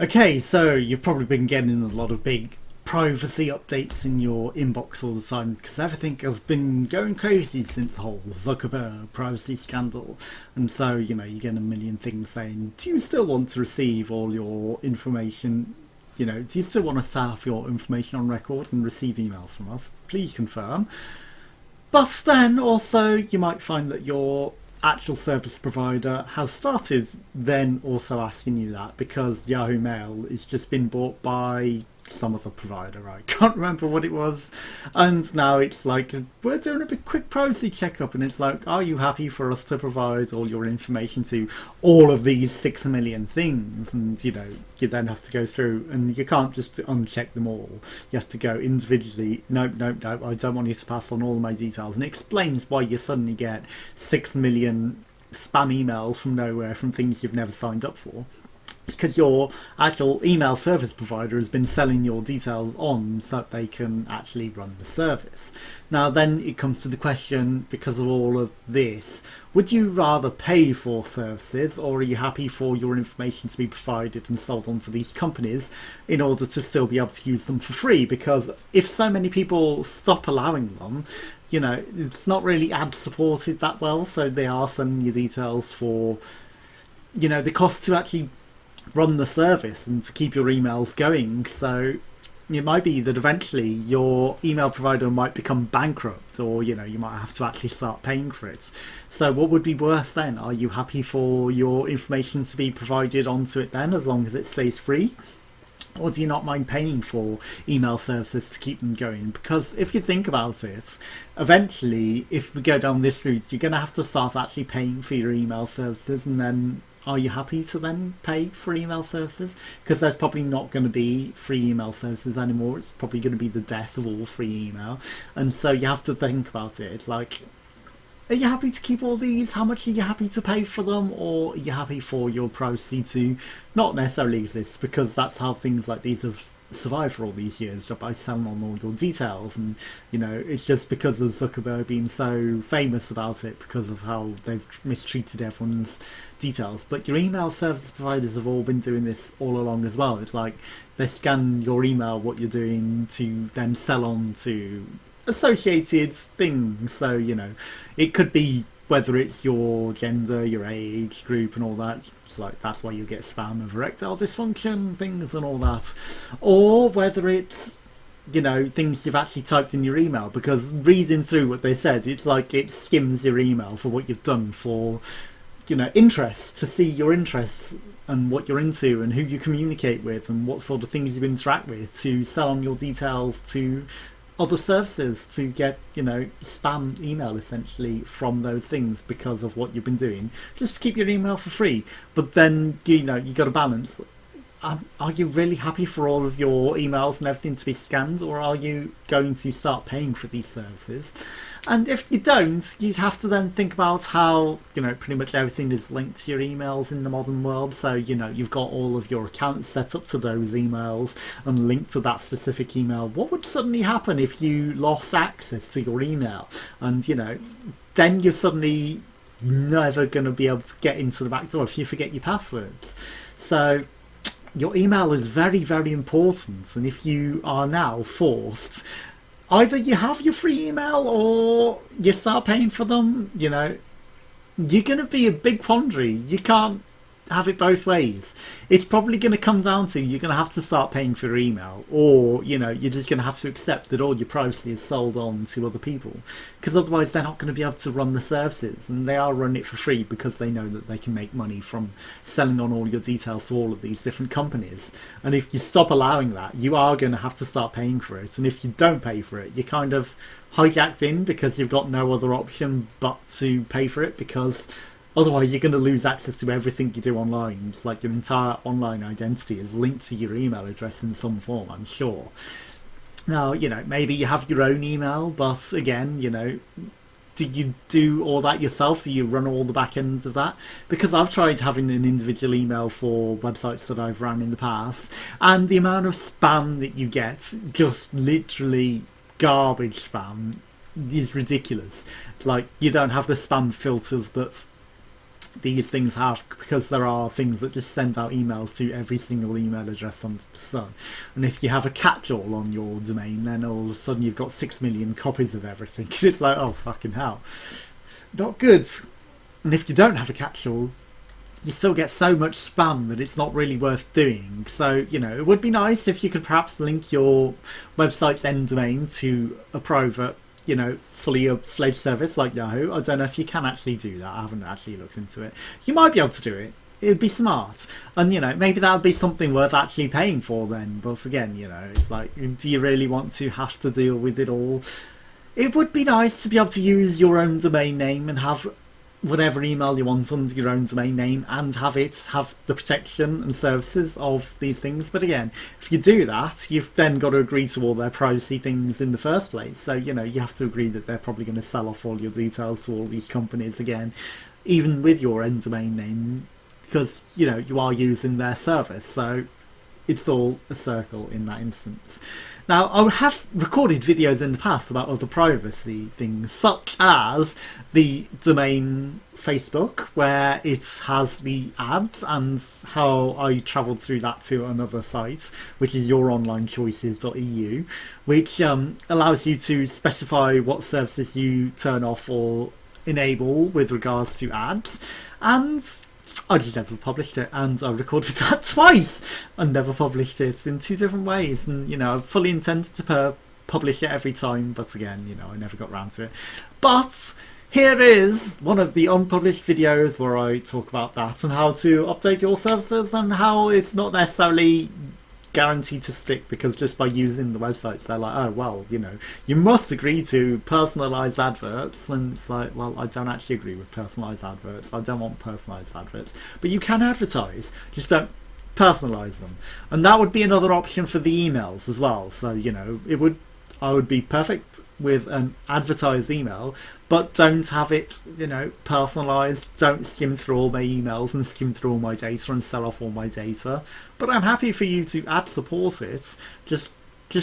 Okay, so you've probably been getting a lot of big privacy updates in your inbox all the time because everything has been going crazy since the whole Zuckerberg privacy scandal. And so, you get a million things saying, do you still want to receive all your information? Do you still want us to have your information on record and receive emails from us? Please confirm. But then also, you might find that your actual service provider has started then also asking you that because Yahoo Mail has just been bought by some other provider. I can't remember what it was. And now it's like, we're doing a big quick privacy checkup, and it's like, are you happy for us to provide all your information to all of these 6 million things? And you then have to go through, and you can't just uncheck them all. You have to go individually. No, I don't want you to pass on all my details. And it explains why you suddenly get 6 million spam emails from nowhere from things you've never signed up for, because your actual email service provider has been selling your details on so that they can actually run the service. Now then it comes to the question, because of all of this, would you rather pay for services, or are you happy for your information to be provided and sold on to these companies in order to still be able to use them for free? Because if so many people stop allowing them, it's not really ad supported that well, so they are sending you details for the cost to actually run the service and to keep your emails going. So it might be that eventually your email provider might become bankrupt, or you might have to actually start paying for it. So what would be worse then? Are you happy for your information to be provided onto it then, as long as it stays free? Or do you not mind paying for email services to keep them going? Because if you think about it, eventually, if we go down this route, you're going to have to start actually paying for your email services, and then are you happy to then pay for email services? Because there's probably not going to be free email services anymore. It's probably going to be the death of all free email. And so you have to think about it. It's like, are you happy to keep all these? How much are you happy to pay for them? Or are you happy for your privacy to not necessarily exist? Because that's how things like these have survived for all these years, by selling on all your details. And it's just because of Zuckerberg being so famous about it, because of how they've mistreated everyone's details. But your email service providers have all been doing this all along as well. It's like they scan your email, what you're doing, to then sell on to associated things. So it could be whether it's your gender, your age group and all that. It's like that's why you get spam of erectile dysfunction things and all that, or whether it's things you've actually typed in your email. Because reading through what they said, it's like it skims your email for what you've done for interests, to see your interests and what you're into and who you communicate with and what sort of things you interact with, to sell on your details to other services, to get spam email essentially from those things because of what you've been doing, just to keep your email for free. But then you got to balance. Are you really happy for all of your emails and everything to be scanned, or are you going to start paying for these services? And if you don't, you have to then think about how pretty much everything is linked to your emails in the modern world. So you've got all of your accounts set up to those emails and linked to that specific email. What would suddenly happen if you lost access to your email? And then you're suddenly never going to be able to get into the back door if you forget your passwords. So your email is very, very important. And if you are now forced, either you have your free email or you start paying for them, you're going to be a big quandary. You can't have it both ways. It's probably going to come down to you're going to have to start paying for your email, or you're just going to have to accept that all your privacy is sold on to other people, because otherwise they're not going to be able to run the services. And they are running it for free because they know that they can make money from selling on all your details to all of these different companies. And if you stop allowing that, you are going to have to start paying for it. And if you don't pay for it, you're kind of hijacked in, because you've got no other option but to pay for it, because otherwise you're going to lose access to everything you do online. It's like your entire online identity is linked to your email address in some form, I'm sure. Now, maybe you have your own email, but again, do you do all that yourself? Do you run all the back ends of that? Because I've tried having an individual email for websites that I've ran in the past, and the amount of spam that you get, just literally garbage spam, is ridiculous. It's like you don't have the spam filters that these things have, because there are things that just send out emails to every single email address under the sun. And if you have a catch-all on your domain, then all of a sudden you've got 6 million copies of everything. It's like, oh, fucking hell. Not good. And if you don't have a catch-all, you still get so much spam that it's not really worth doing. So, you know, it would be nice if you could perhaps link your website's end domain to a private, you know, fully fledged service like Yahoo. I don't know if you can actually do that. I haven't actually looked into it. You might be able to do it. It would be smart. And, you know, maybe that would be something worth actually paying for then. But again, you know, it's like, do you really want to have to deal with it all? It would be nice to be able to use your own domain name and have whatever email you want under your own domain name and have it have the protection and services of these things. But again, if you do that, you've then got to agree to all their privacy things in the first place. So, you know, you have to agree that they're probably going to sell off all your details to all these companies again, even with your end domain name, because, you know, you are using their service. So it's all a circle in that instance. Now, I have recorded videos in the past about other privacy things, such as the domain Facebook, where it has the ads, and how I travelled through that to another site, which is YourOnlineChoices.eu, which allows you to specify what services you turn off or enable with regards to ads. And I just never published it, and I recorded that twice and never published it in 2 different ways. And, you know, I fully intended to publish it every time, but again, you know, I never got around to it. But here is one of the unpublished videos where I talk about that and how to update your services and how it's not necessarily guaranteed to stick, because just by using the websites they're like, oh well, you know, you must agree to personalized adverts. And it's like, well, I don't actually agree with personalized adverts. I don't want personalized adverts, but you can advertise, just don't personalize them. And that would be another option for the emails as well. So, you know, I would be perfect with an advertised email, but don't have it, you know, personalized. Don't skim through all my emails and skim through all my data and sell off all my data. But I'm happy for you to ad support it, just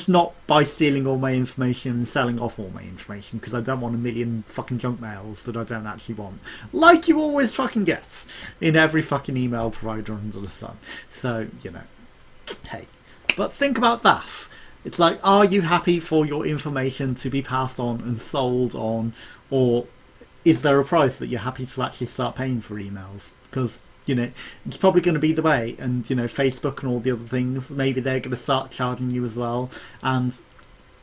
not by stealing all my information and selling off all my information, because I don't want a million fucking junk mails that I don't actually want, like you always fucking get in every fucking email provider under the sun. So, you know, hey, but think about that. It's like, are you happy for your information to be passed on and sold on, or is there a price that you're happy to actually start paying for emails? Because, you know, it's probably going to be the way. And, you know, Facebook and all the other things, maybe they're going to start charging you as well. And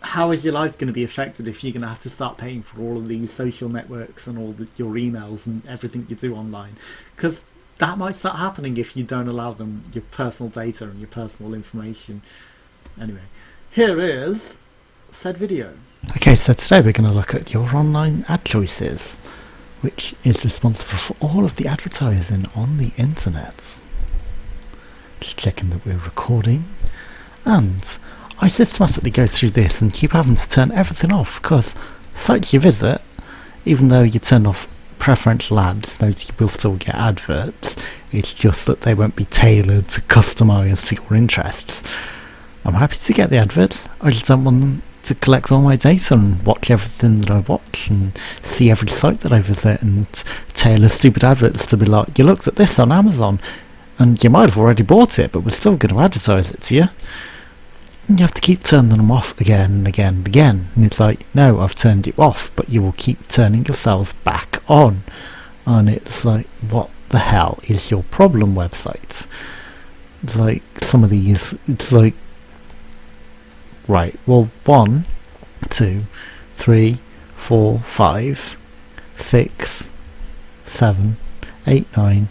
how is your life going to be affected if you're going to have to start paying for all of these social networks and all your emails and everything you do online? Because that might start happening if you don't allow them your personal data and your personal information. Anyway, here is said video. Okay, so today we're going to look at your online ad choices, which is responsible for all of the advertising on the internet. Just checking that we're recording. And I systematically go through this and keep having to turn everything off, because sites you visit, even though you turn off preferential ads, those you will still get adverts. It's just that they won't be tailored to customise to your interests. I'm happy to get the adverts, I just don't want them to collect all my data and watch everything that I watch and see every site that I visit and tailor stupid adverts to be like, you looked at this on Amazon and you might have already bought it, but we're still going to advertise it to you. And you have to keep turning them off again and again and again. And it's like, no, I've turned you off, but you will keep turning yourselves back on. And it's like, what the hell is your problem, website? It's like, some of these, it's like, right, well, 1, 2, 3, 4, 5, 6, 7, 8, 9,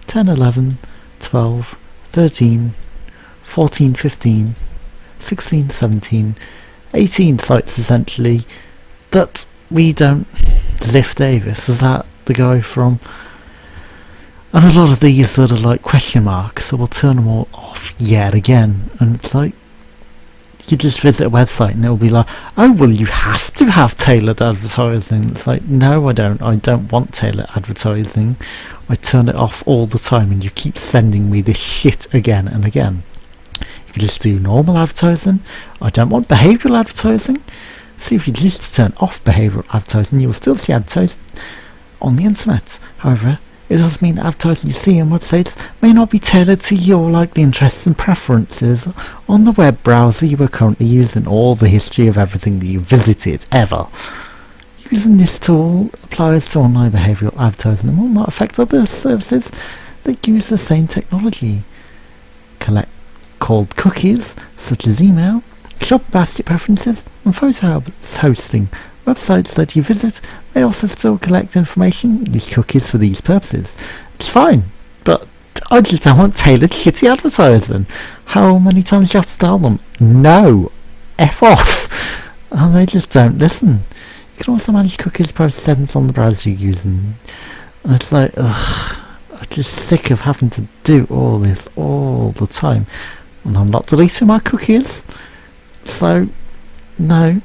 10, 11, 12, 13, 14, 15, 16, 17, 18 sites essentially that we don't. Ziff Davis, is that the guy from? And a lot of these that are like question marks, so we'll turn them all off yet again. And it's like, you just visit a website and it'll be like, oh well, you have to have tailored advertising. It's like, no, I don't want tailored advertising. I turn it off all the time and you keep sending me this shit again and again. If you just do normal advertising, I don't want behavioural advertising. So if you just turn off behavioural advertising, you will still see advertising on the internet. However, it does mean advertising you see on websites may not be tailored to your likely interests and preferences on the web browser you are currently using, or the history of everything that you've visited ever. Using this tool applies to online behavioural advertising and will not affect other services that use the same technology. Called cookies, such as email, shop basket preferences, and photo hosting. Websites that you visit may also still collect information, use cookies for these purposes. It's fine, but I just don't want tailored shitty advertising. How many times do you have to tell them, no, F off? And they just don't listen. You can also manage cookies process settings on the browser you're using. And it's like, ugh, I'm just sick of having to do all this all the time. And I'm not deleting my cookies. So, no,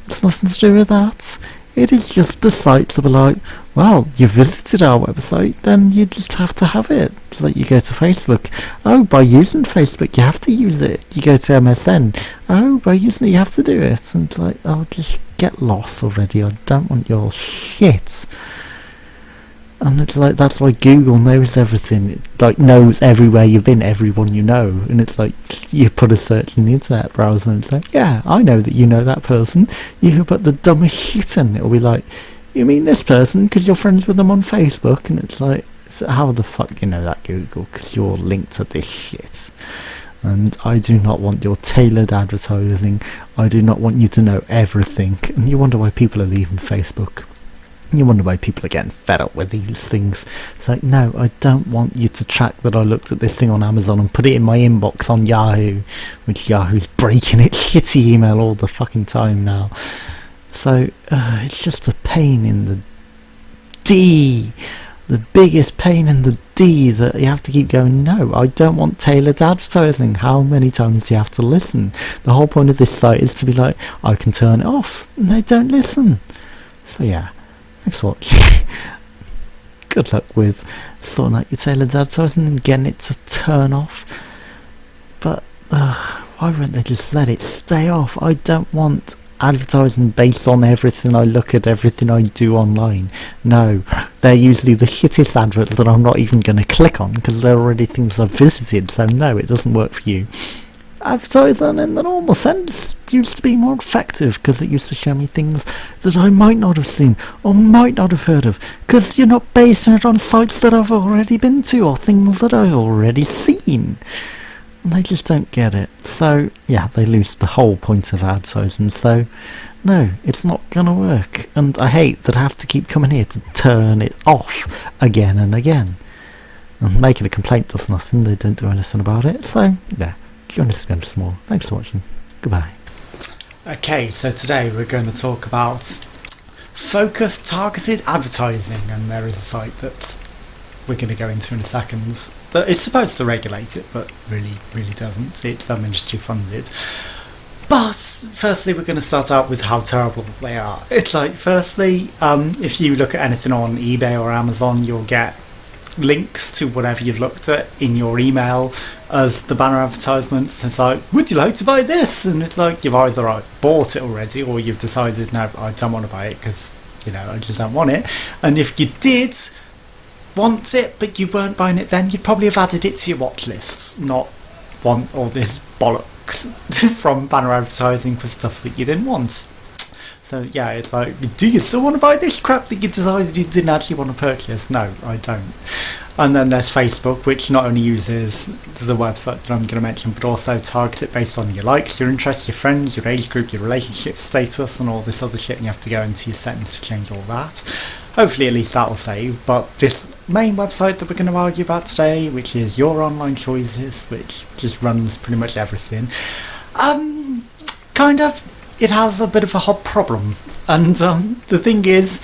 it's nothing to do with that. It is just the sites that are like, well, you visited our website, then you just have to have it. It's like you go to Facebook. Oh, by using Facebook, you have to use it. You go to MSN. Oh, by using it, you have to do it. And it's like, oh, just get lost already. I don't want your shit. And it's like, that's why Google knows everything. It like knows everywhere you've been, everyone you know. And it's like, you put a search in the internet browser and it's like, yeah, I know that you know that person. You can put the dumbest shit in. It'll be like, you mean this person because you're friends with them on Facebook? And it's like, so how the fuck do you know that, Google? Because you're linked to this shit. And I do not want your tailored advertising. I do not want you to know everything. And you wonder why people are leaving Facebook. You wonder why people are getting fed up with these things. It's like, no, I don't want you to track that I looked at this thing on Amazon and put it in my inbox on Yahoo, which Yahoo's breaking its shitty email all the fucking time now. So, it's just a pain in the D. The biggest pain in the D that you have to keep going, no, I don't want tailored advertising. How many times do you have to listen? The whole point of this site is to be like, I can turn it off. And they don't listen. So yeah. Thanks for watching. Good luck with sorting out your tailored advertising and getting it to turn off. But why wouldn't they just let it stay off? I don't want advertising based on everything I look at, everything I do online. No, they're usually the shittest adverts that I'm not even going to click on because they're already things I've visited. So no, it doesn't work for you. Advertising in the normal sense used to be more effective because it used to show me things that I might not have seen or might not have heard of because you're not basing it on sites that I've already been to or things that I've already seen. And they just don't get it. So yeah, they lose the whole point of advertising. So no, it's not gonna work. And I hate that I have to keep coming here to turn it off again and again. And making a complaint does nothing. They don't do anything about it. So yeah. Join us again for some more. Thanks for watching. Goodbye. Okay, so today we're going to talk about focused targeted advertising, and there is a site that we're going to go into in a second that is supposed to regulate it, but really doesn't. It's industry funded. But firstly, we're going to start out with how terrible they are. It's like, firstly, if you look at anything on eBay or Amazon, you'll get links to whatever you've looked at in your email as the banner advertisements. It's like, would you like to buy this? And it's like, you've either bought it already or you've decided, no, I don't want to buy it because, you know, I just don't want it. And if you did want it but you weren't buying it then, you'd probably have added it to your watch list, not want all this bollocks from banner advertising for stuff that you didn't want. So yeah, it's like, do you still want to buy this crap that you decided you didn't actually want to purchase? No, I don't. And then there's Facebook, which not only uses the website that I'm going to mention, but also targets it based on your likes, your interests, your friends, your age group, your relationship status, and all this other shit, and you have to go into your settings to change all that. Hopefully at least that will save. But this main website that we're going to argue about today, which is YourOnlineChoices, which just runs pretty much everything, it has a bit of a hot problem. And the thing is,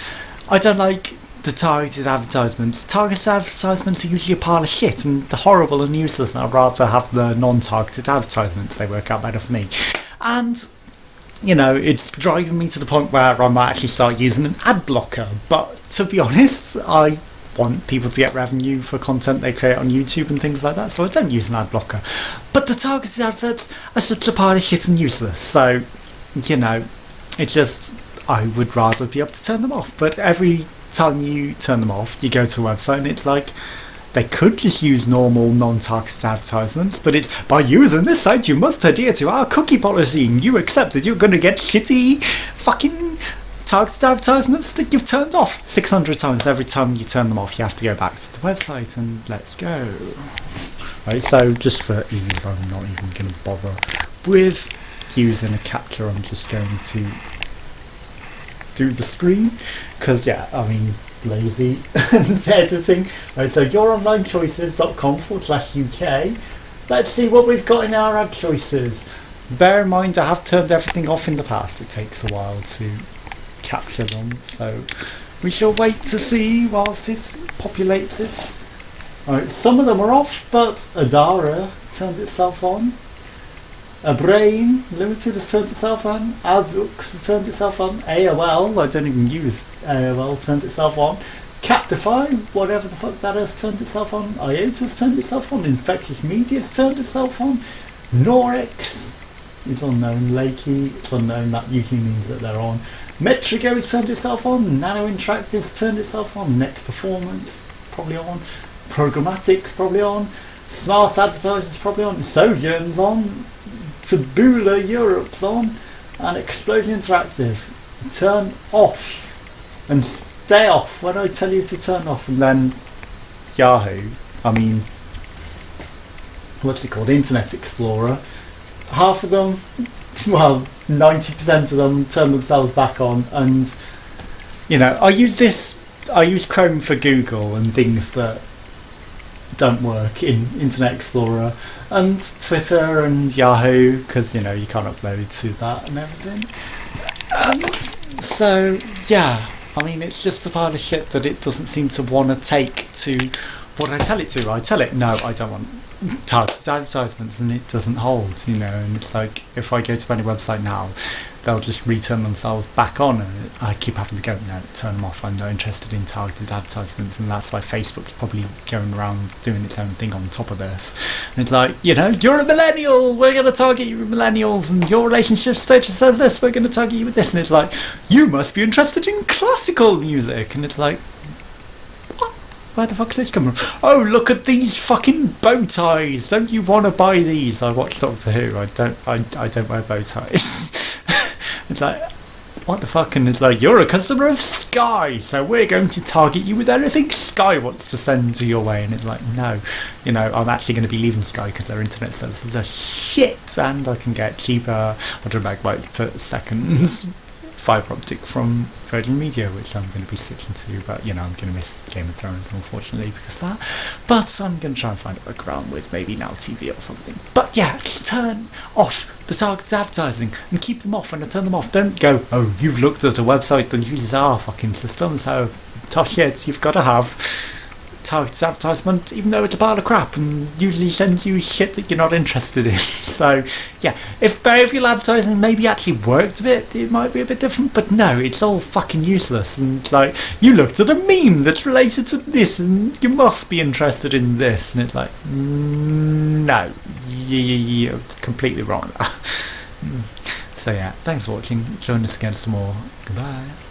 I don't like the targeted advertisements. Targeted advertisements are usually a pile of shit and they're horrible and useless, and I'd rather have the non-targeted advertisements. They work out better for me. And, you know, it's driving me to the point where I might actually start using an ad blocker. But to be honest, I want people to get revenue for content they create on YouTube and things like that, so I don't use an ad blocker. But the targeted adverts are such a pile of shit and useless, so, you know, it's just, I would rather be able to turn them off. But every time you turn them off, you go to a website and it's like, they could just use normal non-targeted advertisements, but it's, by using this site you must adhere to our cookie policy and you accept that you're going to get shitty fucking targeted advertisements that you've turned off 600 times. Every time you turn them off you have to go back to the website and let's go. Right, so just for ease I'm not even going to bother with using a capture. I'm just going to do the screen because lazy and editing. Right, so YourOnlineChoices.com/UK. Let's see what we've got in our ad choices. Bear in mind I have turned everything off in the past. It takes a while to capture them, so we shall wait to see whilst it populates it. Alright, some of them are off, but Adara turned itself on. A Brain Limited has turned itself on. Adzux has turned itself on. AOL, I don't even use AOL, turned itself on. Captify, whatever the fuck that has, turned itself on. IOTA has turned itself on. Infectious Media has turned itself on. Norix is unknown. Lakey, it's unknown. That usually means that they're on. Metrigo has turned itself on. Nano Interactive's turned itself on. Next Performance, probably on. Programmatic, probably on. Smart Advertisers, probably on. Sojourn's on. Taboola Europe's on, and Explosion Interactive. Turn off and stay off when I tell you to turn off. And then Yahoo, what's it called, Internet Explorer, half of them, 90% of them turn themselves back on. And I use Chrome for Google and things that don't work in Internet Explorer, and Twitter and Yahoo, because you can't upload to that and everything. And so it's just a pile of shit that it doesn't seem to want to take to what I tell it to. I tell it, no, I don't want targeted advertisements, and it doesn't hold, and it's like, if I go to any website now, they'll just return themselves back on, and I keep having to go, no, turn them off, I'm not interested in targeted advertisements. And that's why Facebook's probably going around doing its own thing on top of this. And it's like, you're a millennial, we're going to target you with millennials, and your relationship status says this, we're going to target you with this. And it's like, you must be interested in classical music. And it's like, where the fuck is this coming from? Oh, look at these fucking bow ties. Don't you want to buy these? I watch Doctor Who. I don't wear bow ties. It's like, what the fuck? And it's like, you're a customer of Sky, so we're going to target you with anything Sky wants to send to your way. And it's like, no, I'm actually going to be leaving Sky because their internet services are shit, and I can get cheaper 100 megabytes per second fibre optic from Virgin Media, which I'm going to be switching to, but I'm going to miss Game of Thrones unfortunately because of that. But I'm going to try and find a workaround with maybe Now TV or something. But yeah, turn off the targeted advertising and keep them off when I turn them off. Don't go, oh, you've looked at a website that uses our fucking system, so tough shit, you've got to have targeted advertisement, even though it's a pile of crap and usually sends you shit that you're not interested in. So yeah, if behavioural advertising maybe actually worked a bit, it might be a bit different, but no, it's all fucking useless. And it's like, you looked at a meme that's related to this and you must be interested in this, and it's like, no, you're completely wrong. So yeah, thanks for watching, join us again some more, goodbye.